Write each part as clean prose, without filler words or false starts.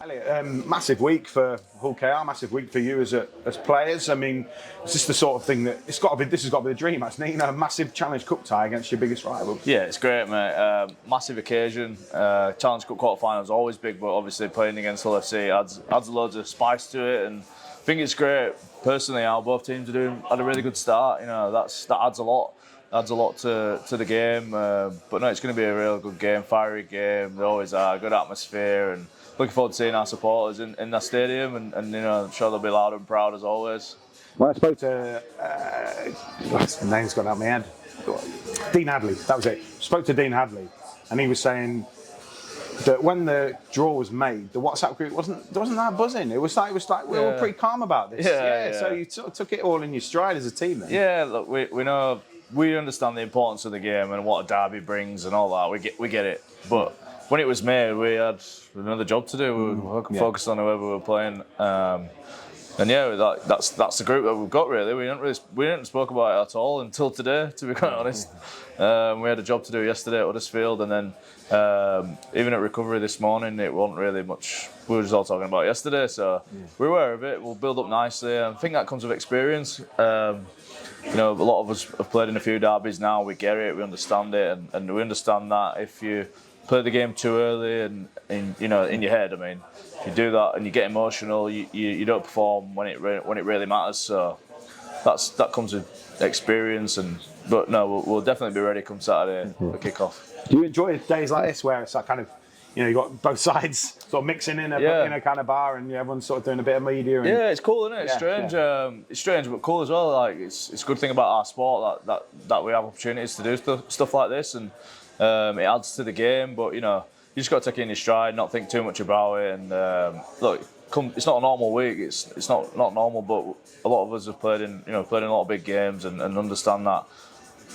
Elliot, massive week for Hull KR, massive week for you as players. I mean, it's just the sort of thing that this has got to be the dream, hasn't it? You know, a massive Challenge Cup tie against your biggest rival. Yeah, it's great, mate. Massive occasion. Challenge Cup quarterfinals always big, but obviously playing against Hull FC adds loads of spice to it, and I think it's great. Personally, how both teams had a really good start. You know, that adds a lot. Adds a lot to the game. But no, it's going to be a real good game, fiery game. They always are, good atmosphere, and looking forward to seeing our supporters in that stadium, and you know, I'm sure they'll be loud and proud as always. Well, I spoke to the name's gone out of my head. Dean Hadley, that was it. Spoke to Dean Hadley, and he was saying that when the draw was made, the WhatsApp group wasn't that buzzing. It was like we were pretty calm about this. Yeah. So you sort of took it all in your stride as a team, then. Yeah, look, we understand the importance of the game and what a derby brings and all that. We get it, but when it was made, we had another job to do. We were focused on whoever we were playing, and yeah, that's the group that we've got. Really, we didn't spoke about it at all until today. To be quite honest, we had a job to do yesterday at Huddersfield, and then even at recovery this morning, it wasn't really much. We were just all talking about it yesterday, so we're aware of it. We'll build up nicely. I think that comes with experience. You know, a lot of us have played in a few derbies now. We get it, we understand it, and we understand that if you play the game too early and in your head, I mean, if you do that and you get emotional, you don't perform when it really matters. So that comes with experience, but no, we'll definitely be ready come Saturday for kick-off. Do you enjoy days like this where it's like kind of, you know, you got both sides sort of mixing in a kind of bar, and everyone's sort of doing a bit of media? And, yeah, it's cool, isn't it? It's strange. Yeah. It's strange, but cool as well. Like it's a good thing about our sport that we have opportunities to do stuff like this, and it adds to the game. But you know, you just got to take it in your stride, not think too much about it. And look, it's not a normal week. It's not normal, but a lot of us have played in a lot of big games and understand that.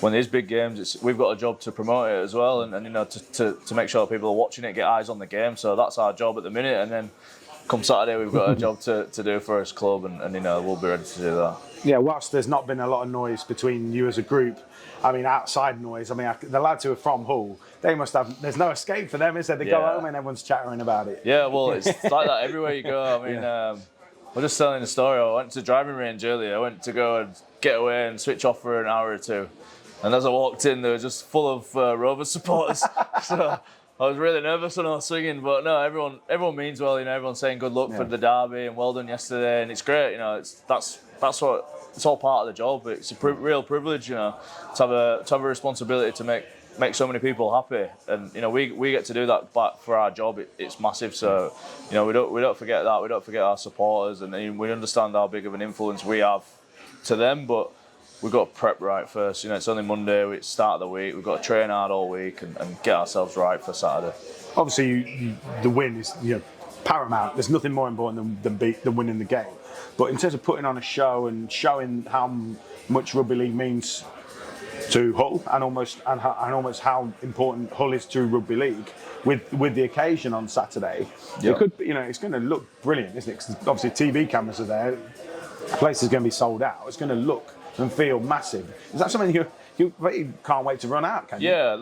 When there's big games, we've got a job to promote it as well, and you know, to make sure people are watching it, get eyes on the game. So that's our job at the minute, and then come Saturday, we've got a job to do for us club, and you know, we'll be ready to do that. Yeah, whilst there's not been a lot of noise between you as a group, I mean, outside noise, I mean, the lads who are from Hull, they must have, there's no escape for them, is there? They go home and everyone's chattering about it. Yeah, well, it's like that everywhere you go. I mean, we're just telling the story. I went to driving range earlier. I went to go and get away and switch off for an hour or two. And as I walked in, they were just full of Rovers supporters. So I was really nervous when I was swinging. But no, everyone means well. You know, everyone's saying good luck for the derby and well done yesterday. And it's great. You know, that's what it's all part of the job. It's a real privilege, you know, to have a responsibility to make so many people happy. And you know, we get to do that back for our job. It's massive. So you know, we don't forget that. We don't forget our supporters, and we understand how big of an influence we have to them. But we've got to prep right first. You know, it's only Monday, it's start of the week. We've got to train hard all week and get ourselves right for Saturday. Obviously, the win is paramount. There's nothing more important than winning the game. But in terms of putting on a show and showing how much rugby league means to Hull and almost how important Hull is to rugby league with the occasion on Saturday, it could, it's going to look brilliant, isn't it? 'Cause obviously TV cameras are there. The place is going to be sold out. It's going to look and feel massive. Is that something you can't wait to run out, can you? Yeah,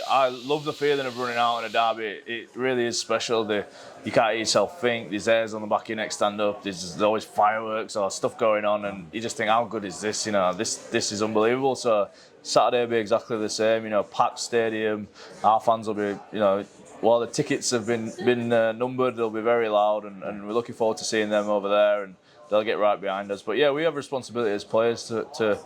I love the feeling of running out in a derby. It really is special. You can't hear yourself think. There's airs on the back of your neck stand up. There's always fireworks or stuff going on, and you just think, how good is this? You know, this is unbelievable. So Saturday will be exactly the same. You know, packed stadium. Our fans will be, while the tickets have been numbered, they'll be very loud, and we're looking forward to seeing them over there, and they'll get right behind us. But yeah, we have responsibility as players to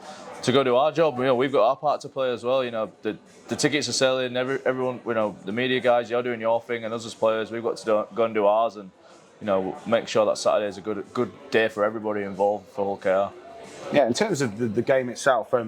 go do our job. You know, we've got our part to play as well. You know, the tickets are selling. Everyone, the media guys, you're doing your thing, and us as players, we've got to go and do ours, and make sure that Saturday is a good day for everybody involved for Hull KR. Yeah, in terms of the game itself, I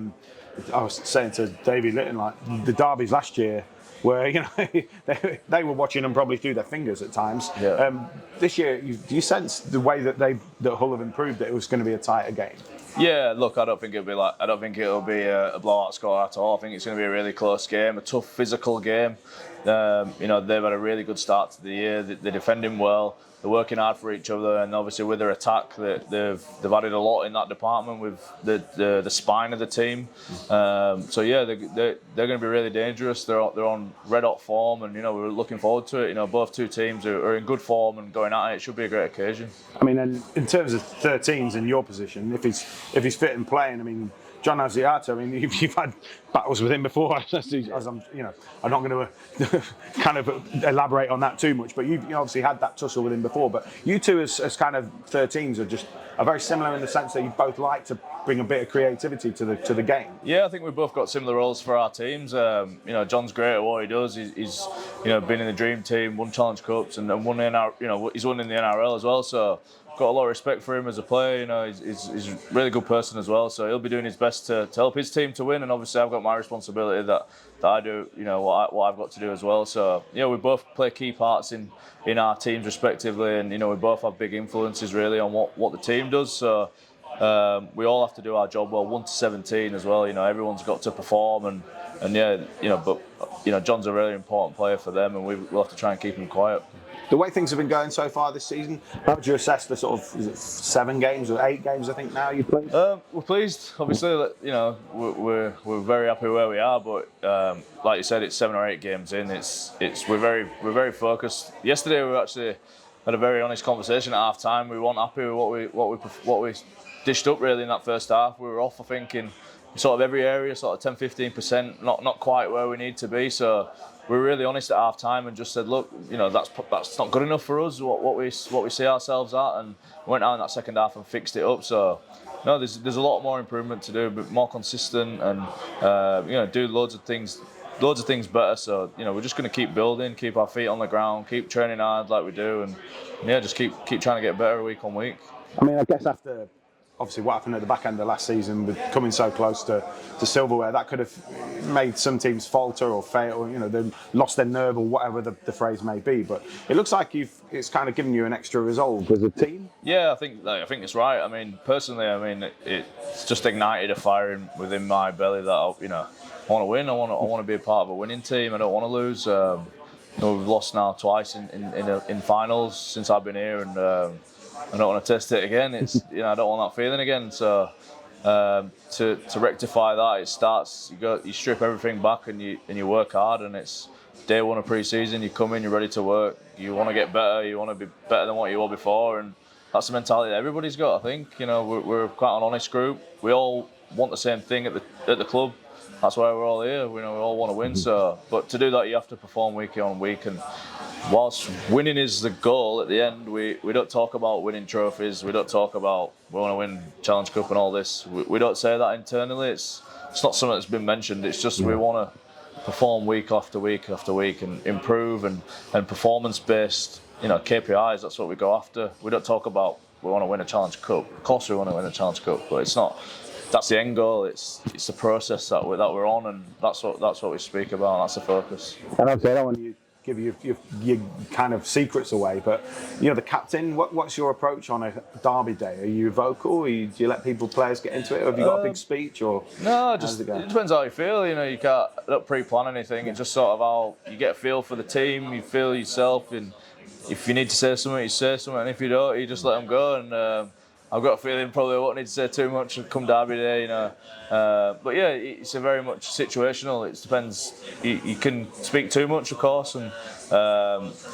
was saying to David Litten, like the derbies last year, where they were watching them probably through their fingers at times. Yeah. This year, do you sense the way that Hull have improved, that it was going to be a tighter game? Yeah, look, I don't think it'll be a blowout score at all. I think it's going to be a really close game, a tough physical game. You know, they've had a really good start to the year. They're defending well. They're working hard for each other, and obviously with their attack, they've added a lot in that department with the spine of the team. So yeah, they're going to be really dangerous. They're on red hot form, and you know, we're looking forward to it. You know, both two teams are in good form and going at it. It should be a great occasion. I mean, and in terms of 13s in your position, if he's fit and playing, I mean, John Asiata, I mean, you've had battles with him before, as I'm, you know, I'm not going to kind of elaborate on that too much, but you obviously had that tussle with him before. But you two, as kind of 13s, are very similar in the sense that you both like to bring a bit of creativity to the game. Yeah, I think we've both got similar roles for our teams. You know, John's great at what he does. He's you know, been in the dream team, won Challenge Cups, and won he's won in the NRL as well. So got a lot of respect for him as a player. You know, he's a really good person as well. So he'll be doing his best to help his team to win. And obviously, I've got my responsibility that I do. You know, what I've got to do as well. So you know, we both play key parts in our teams respectively, and you know, we both have big influences really on what the team does. So we all have to do our job well. 1 to 17 as well. You know, everyone's got to perform, and yeah, you know, but you know, John's a really important player for them, and we'll have to try and keep him quiet. The way things have been going so far this season, how would you assess the sort of, is it 7 games or 8 games, I think, now you played? We're pleased. Obviously, you know, we're very happy where we are, but like you said, it's 7 or 8 games in. We're very focused. Yesterday, we actually had a very honest conversation at half time. We weren't happy with what we dished up really in that first half. We were off, I think, in sort of every area, sort of 10-15%, not quite where we need to be. So we were really honest at half time and just said, look, you know, that's not good enough for us. What we see ourselves at, and went out in that second half and fixed it up. So no, there's a lot more improvement to do, but more consistent and you know, do loads of things better. So you know, we're just going to keep building, keep our feet on the ground, keep training hard like we do, and yeah, just keep trying to get better week on week. I mean, I guess after obviously what happened at the back end of last season with coming so close to silverware, that could have made some teams falter or fail, or, you know, they lost their nerve or whatever the phrase may be. But it looks like it's kind of given you an extra resolve as a team. Yeah, I think it's right. I mean, personally, it's just ignited a fire within my belly that you know, I want to win. I want to be a part of a winning team. I don't want to lose. You know, we've lost now twice in finals since I've been here, and I don't want to test it again. It's, you know, I don't want that feeling again. So to rectify that, it starts. You strip everything back and you work hard. And it's day 1 of pre-season. You come in, you're ready to work. You want to get better. You want to be better than what you were before. And that's the mentality that everybody's got. I think, you know, we're quite an honest group. We all want the same thing at the club. That's why we're all here. We all want to win. So, but to do that, you have to perform week on week. And whilst winning is the goal at the end, we don't talk about winning trophies. We don't talk about we want to win Challenge Cup and all this. We don't say that internally. It's not something that's been mentioned. It's just we want to perform week after week after week and improve and performance based. You know, KPIs. That's what we go after. We don't talk about we want to win a Challenge Cup. Of course, we want to win a Challenge Cup, but it's not. That's the end goal. It's the process that we're on, and that's what we speak about. And that's the focus. And obviously, I don't want to give your kind of secrets away, but you know, the captain. What's your approach on a derby day? Are you vocal? Do you let players get into it? Or have you got a big speech? Or no, it depends how you feel. You know, you don't pre-plan anything. It's just sort of how you get a feel for the team. You feel yourself, and if you need to say something, you say something, and if you don't, you just let them go. And I've got a feeling probably I won't need to say too much come derby day, you know. But yeah, it's a very much situational. It depends. You can speak too much, of course, and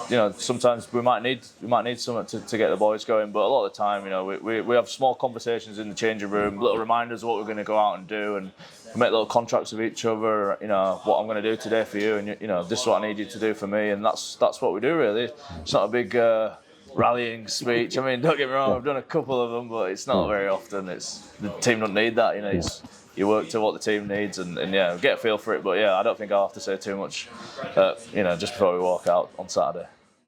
you know, sometimes we might need something to get the boys going. But a lot of the time, you know, we have small conversations in the changing room, little reminders of what we're going to go out and do, and we make little contracts with each other. You know, what I'm going to do today for you, and you know, this is what I need you to do for me, and that's what we do really. It's not a big rallying speech. I mean, don't get me wrong, I've done a couple of them, but it's not very often. The team don't need that, you know. You work to what the team needs, and yeah, get a feel for it. But yeah, I don't think I'll have to say too much, you know, just before we walk out on Saturday.